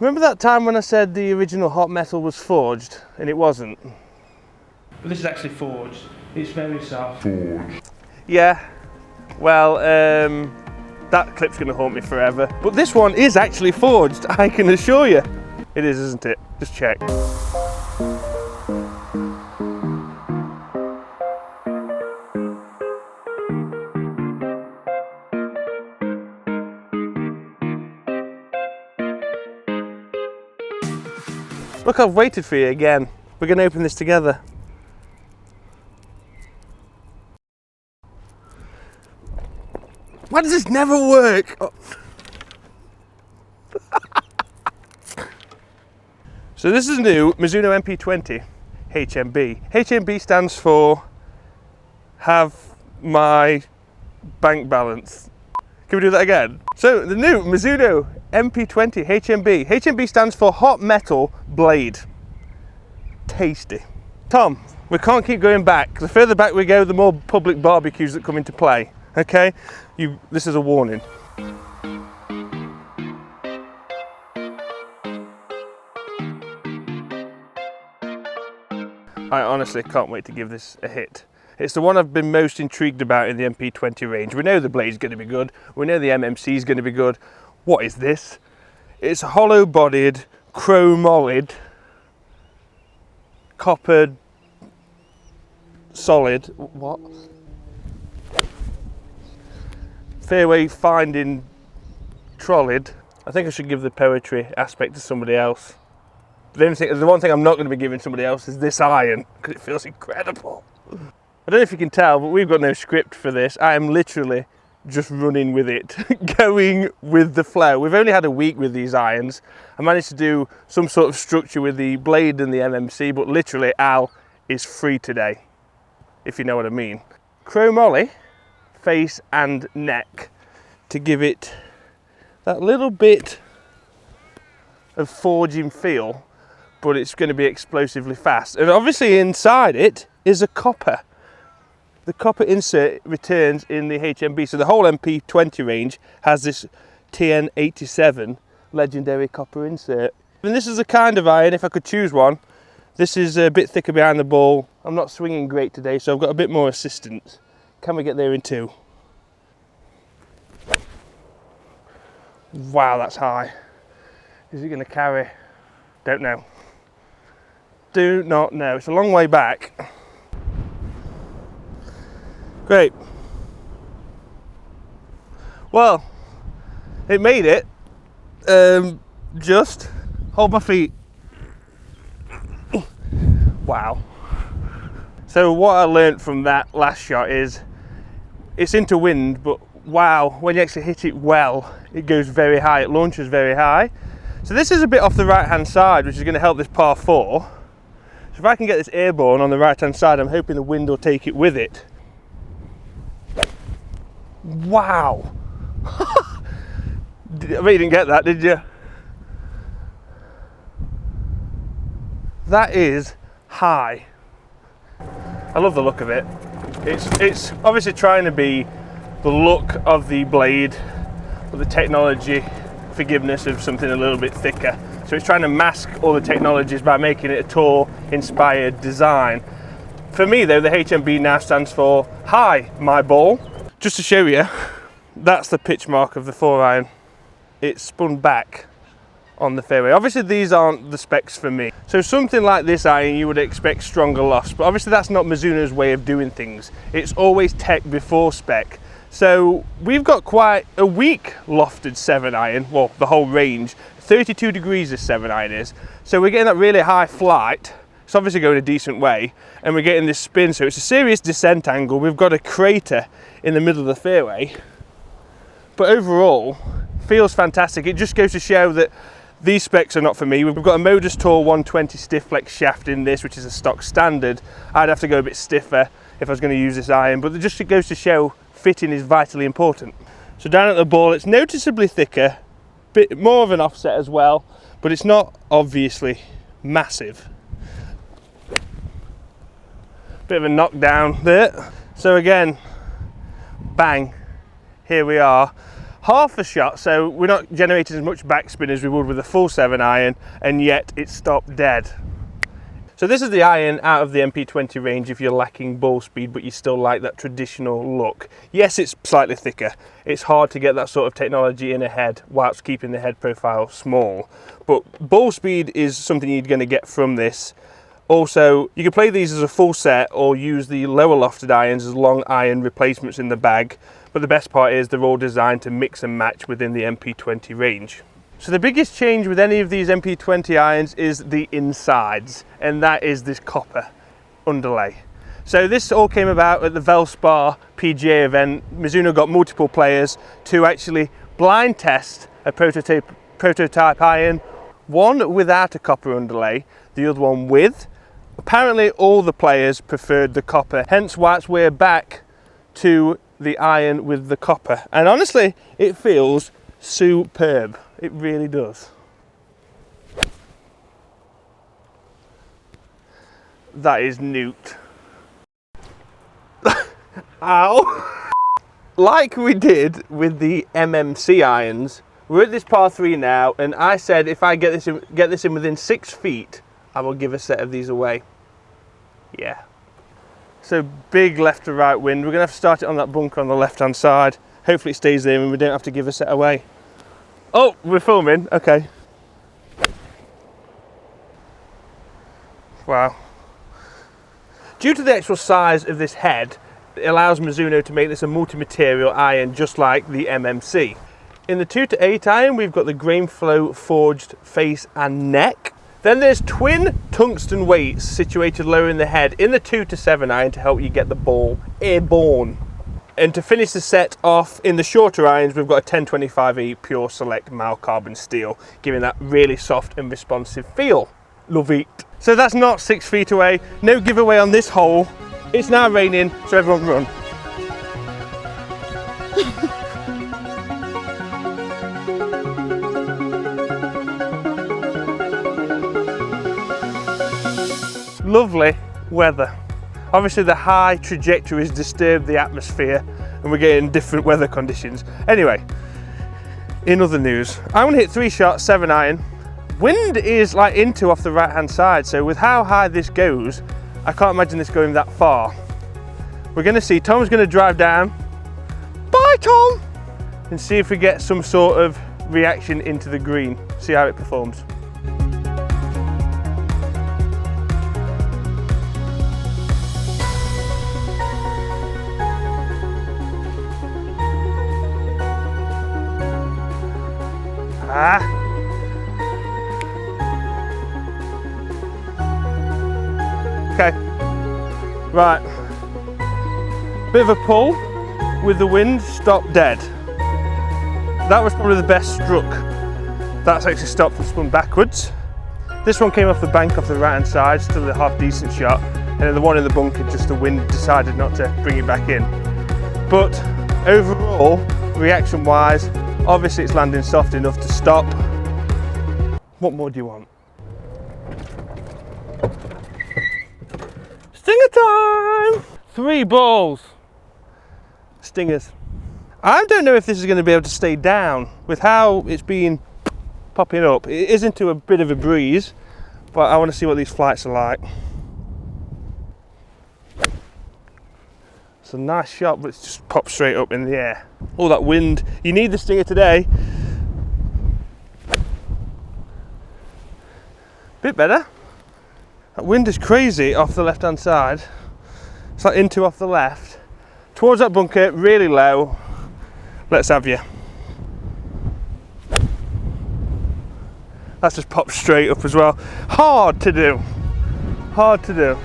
Remember that time when I said the original hot metal was forged and it wasn't? This is actually forged. It's very soft. Forged. Yeah. Well, that clip's going to haunt me forever. But this one is actually forged, I can assure you. It is, isn't it? Just check. Look, I've waited for you again. We're going to open this together. Why does this never work? Oh. So this is new Mizuno MP20 HMB. HMB stands for have my bank balance. Can we do that again? So the new Mizuno MP20 HMB. HMB stands for hot metal blade. Tasty. Tom, we can't keep going back. The further back we go, the more public barbecues that come into play. Okay? This is a warning. I honestly can't wait to give this a hit. It's the one I've been most intrigued about in the MP20 range. We know the blade's going to be good. We know the MMC is going to be good. What is this? It's a hollow-bodied, chromolyed, coppered, solid. What? Fairway finding trolleyed. I think I should give the poetry aspect to somebody else. The one thing I'm not going to be giving somebody else is this iron, because it feels incredible. I don't know if you can tell, but we've got no script for this. I am literally just running with it, going with the flow. We've only had a week with these irons. I managed to do some sort of structure with the blade and the MMC, but literally Al is free today, if you know what I mean. Chromoly, face and neck, to give it that little bit of forging feel, but it's going to be explosively fast. And obviously inside it is a copper. The copper insert returns in the HMB. So the whole MP20 range has this TN87 legendary copper insert. And this is the kind of iron, if I could choose one, this is a bit thicker behind the ball. I'm not swinging great today, so I've got a bit more assistance. Can we get there in 2? Wow, that's high. Is it going to carry? Don't know. Do not know. It's a long way back. Great. Well, it made it. Just hold my feet. Wow. So what I learned from that last shot is it's into wind, but wow, when you actually hit it well, it goes very high. It launches very high. So this is a bit off the right hand side, which is going to help this par 4. So if I can get this airborne on the right hand side, I'm hoping the wind will take it with it. Wow. I bet you didn't get that, did you? That is high. I love the look of it. It's obviously trying to be the look of the blade, but the technology forgiveness of something a little bit thicker. So it's trying to mask all the technologies by making it a tour inspired design. For me though, the HMB now stands for Hi, my ball. Just to show you, that's the pitch mark of the 4-iron. It's spun back on the fairway. Obviously these aren't the specs for me. So something like this iron, you would expect stronger loft, but obviously that's not Mizuno's way of doing things. It's always tech before spec. So we've got quite a weak lofted 7-iron, well, the whole range. 32 degrees this 7-iron is. So we're getting that really high flight. It's obviously going a decent way, and we're getting this spin, so it's a serious descent angle. We've got a crater in the middle of the fairway, but overall feels fantastic. It just goes to show that these specs are not for me. We've got a Modus Tour 120 stiff flex shaft in this, which is a stock standard. I'd have to go a bit stiffer if I was going to use this iron, but it just goes to show fitting is vitally important. So down at the ball, it's noticeably thicker, bit more of an offset as well, but it's not obviously massive. Bit of a knockdown there. So again, bang, here we are. half a shot, so we're not generating as much backspin as we would with a full 7 iron, and yet it stopped dead. So this is the iron out of the MP20 range if you're lacking ball speed but you still like that traditional look. Yes, it's slightly thicker. It's hard to get that sort of technology in a head whilst keeping the head profile small. But ball speed is something you're going to get from this. Also, you can play these as a full set or use the lower lofted irons as long iron replacements in the bag. But the best part is they're all designed to mix and match within the MP20 range. So the biggest change with any of these MP20 irons is the insides, and that is this copper underlay. So this all came about at the Valspar PGA event. Mizuno got multiple players to actually blind test a prototype iron, one without a copper underlay, the other one with. Apparently all the players preferred the copper, hence why we're back to the iron with the copper. And honestly, it feels superb. It really does. That is nuked. Ow! Like we did with the MMC irons, we're at this par 3 now, and I said if I get this in within 6 feet, I will give a set of these away. Yeah. So big left to right wind. We're going to have to start it on that bunker on the left hand side. Hopefully it stays there and we don't have to give a set away. Oh, we're filming, okay. Wow. Due to the actual size of this head, it allows Mizuno to make this a multi-material iron just like the MMC. In the 2 to 8 iron, we've got the grain flow forged face and neck. Then there's twin tungsten weights situated lower in the head in the 2 to 7 iron to help you get the ball airborne. And to finish the set off in the shorter irons, we've got a 1025E Pure Select mild carbon steel, giving that really soft and responsive feel. Love it. So that's not 6 feet away. No giveaway on this hole. It's now raining, so everyone run. Lovely weather. Obviously the high trajectories disturb the atmosphere and we're getting different weather conditions. Anyway, in other news, I'm gonna hit 3 shots, 7 iron. Wind is like into off the right hand side, so with how high this goes, I can't imagine this going that far. We're gonna see, Tom's gonna drive down. Bye Tom! And see if we get some sort of reaction into the green, see how it performs. Okay, right, bit of a pull with the wind, stop dead. That was probably the best struck. That's actually stopped and spun backwards. This one came off the bank off the right hand side, still a half decent shot, and then the one in the bunker, just the wind decided not to bring it back in. But overall, reaction wise, obviously it's landing soft enough to stop. What more do you want? Stinger time! 3 balls. Stingers. I don't know if this is going to be able to stay down with how it's been popping up. It is into a bit of a breeze, but I want to see what these flights are like. It's a nice shot, but it's just popped straight up in the air. All that wind. You need the stinger today. Bit better. That wind is crazy off the left hand side. It's like into off the left. Towards that bunker, really low. Let's have you. That's just popped straight up as well. Hard to do. Hard to do.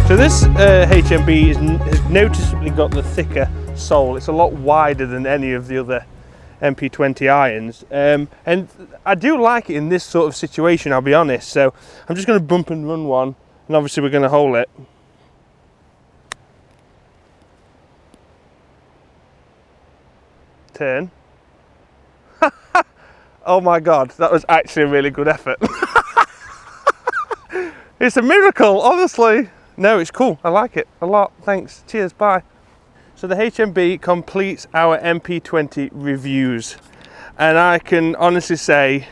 So this HMB has noticeably got the thicker sole. It's a lot wider than any of the other MP20 irons, and I do like it in this sort of situation, I'll be honest. So I'm just going to bump and run one And obviously we're going to hole it. Turn. Oh my God, that was actually a really good effort. It's a miracle, honestly. No, it's cool. I like it a lot. Thanks. Cheers. Bye. So the HMB completes our MP20 reviews. And I can honestly say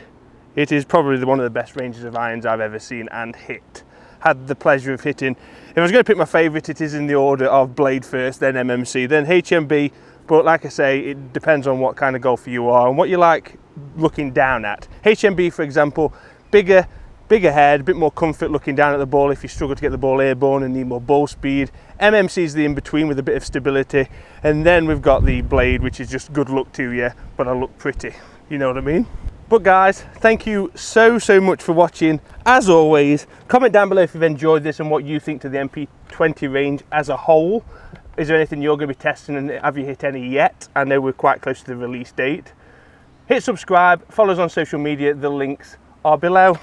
it is probably one of the best ranges of irons I've ever seen and hit. Had the pleasure of hitting. If I was going to pick my favourite, it is in the order of blade first, then MMC, then HMB. But like I say, it depends on what kind of golfer you are and what you like looking down at. HMB, for example, bigger head, a bit more comfort looking down at the ball if you struggle to get the ball airborne and need more ball speed. MMC is the in-between with a bit of stability. And then we've got the blade, which is just good look to you, but I look pretty. You know what I mean? But guys, thank you so much for watching. As always, comment down below if you've enjoyed this and what you think to the MP20 range as a whole. Is there anything you're going to be testing and have you hit any yet? I know we're quite close to the release date. Hit subscribe, follow us on social media, the links are below.